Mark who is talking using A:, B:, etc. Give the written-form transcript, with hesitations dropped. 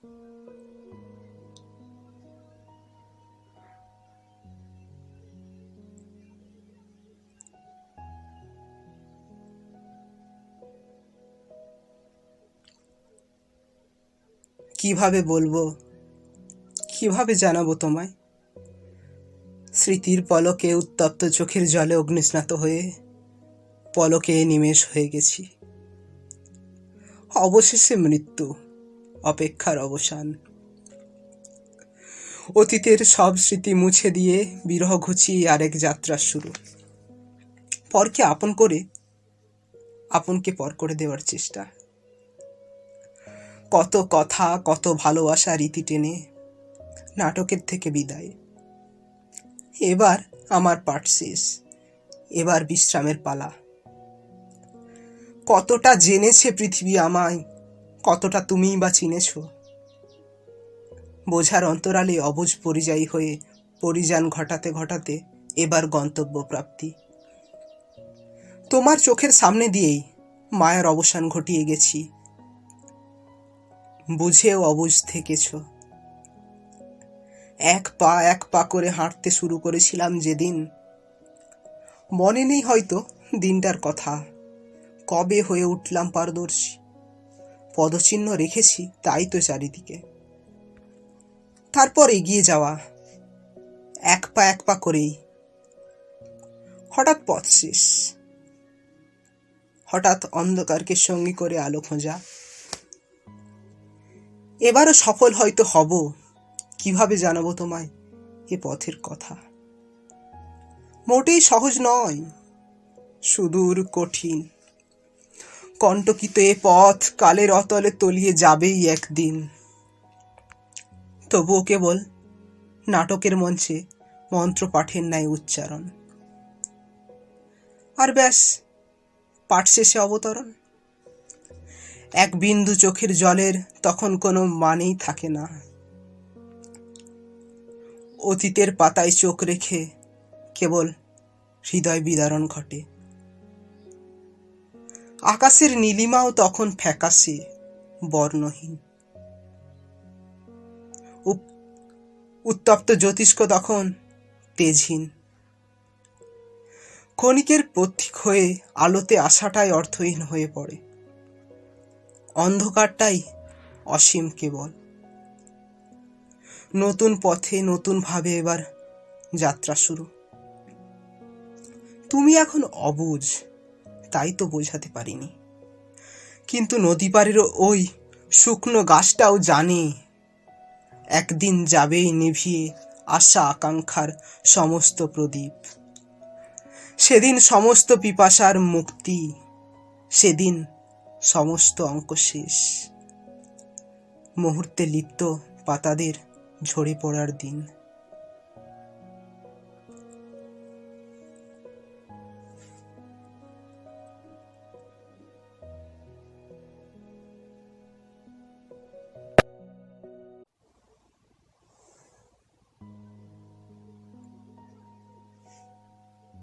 A: কিভাবে বলবো, কিভাবে জানাবো তোমায়? স্মৃতির পলকে উত্তপ্ত চোখের জলে অগ্নিস্নাত হয়ে পলকে নিমেষ হয়ে গেছি। অবশেষে মৃত্যু, অপেক্ষার অবসান। অতীতের সব স্মৃতি মুছে দিয়ে বিরহ ঘুচিয়ে আরেক যাত্রা শুরু। পরকে আপন করে আপনকে পর করে দেওয়ার চেষ্টা। কত কথা, কত ভালোবাসা রীতি টেনে নাটকের থেকে বিদায়। এবার আমার পাঠ শেষ, এবার বিশ্রামের পালা। কতটা জেনেছে পৃথিবী আমায়, কতটা তুমিই বা চিনেছ। বোঝার অন্তরালে অবুঝ পরিযায়ী হয়ে পরিযান ঘটাতে ঘটাতে এবার গন্তব্য প্রাপ্তি। তোমার চোখের সামনে দিয়েই মায়ার অবসান ঘটিয়ে গেছি, বুঝেও অবুঝ থেকেছ। এক পা করে হাঁটতে শুরু করেছিলাম যেদিন, মনে নেই হয়তো দিনটার কথা। কবে হয়ে উঠলাম পারদর্শী, পদচিহ্ন রেখেছি তাই তো চারিদিকে। তারপর এগিয়ে যাওয়া, এক পা করেই। হঠাৎ পথ শেষ, হঠাৎ অন্ধকারকে সঙ্গী করে আলো খোঁজা। এবারও সফল হয়তো হব, কিভাবে জানাবো তোমায় এ পথের কথা। মোটেই সহজ নয়, সুদূর কঠিন। কণ্টকিত এ পথ কালের অতলে তলিয়ে যাবেই একদিন। তবুও কেবল নাটকের মঞ্চে মন্ত্র পাঠের ন্যায় উচ্চারণ। আর ব্যাস, পাঠ শেষে অবতরণ। এক বিন্দু চোখের জলের তখন কোনো মানেই থাকে না। অতীতের পাতায় চোখ রেখে কেবল হৃদয় বিদারণ ঘটে। আকাশের নীলিমাও তখন ফ্যাকাশে, বর্ণহীন। উত্তপ্ত জ্যোতিষ্ক তখন তেজহীন। ক্ষণিকের প্রতীক হয়ে আলোতে আসাটাই অর্থহীন হয়ে পড়ে। অন্ধকারটাই অসীম কেবল। নতুন পথে নতুন ভাবে এবার যাত্রা শুরু। তুমি এখন অবুঝ, তাই তো বোঝাতে পারিনি। কিন্তু নদী পাড়ের ওই শুকনো গাছটাও জানে একদিন যাবেই নিভিয়ে আশা আকাঙ্ক্ষার সমস্ত প্রদীপ। সেদিন সমস্ত পিপাসার মুক্তি, সেদিন সমস্ত অঙ্ক শেষ। মুহূর্তে লিপ্ত পাতাদের ঝরে পড়ার দিন।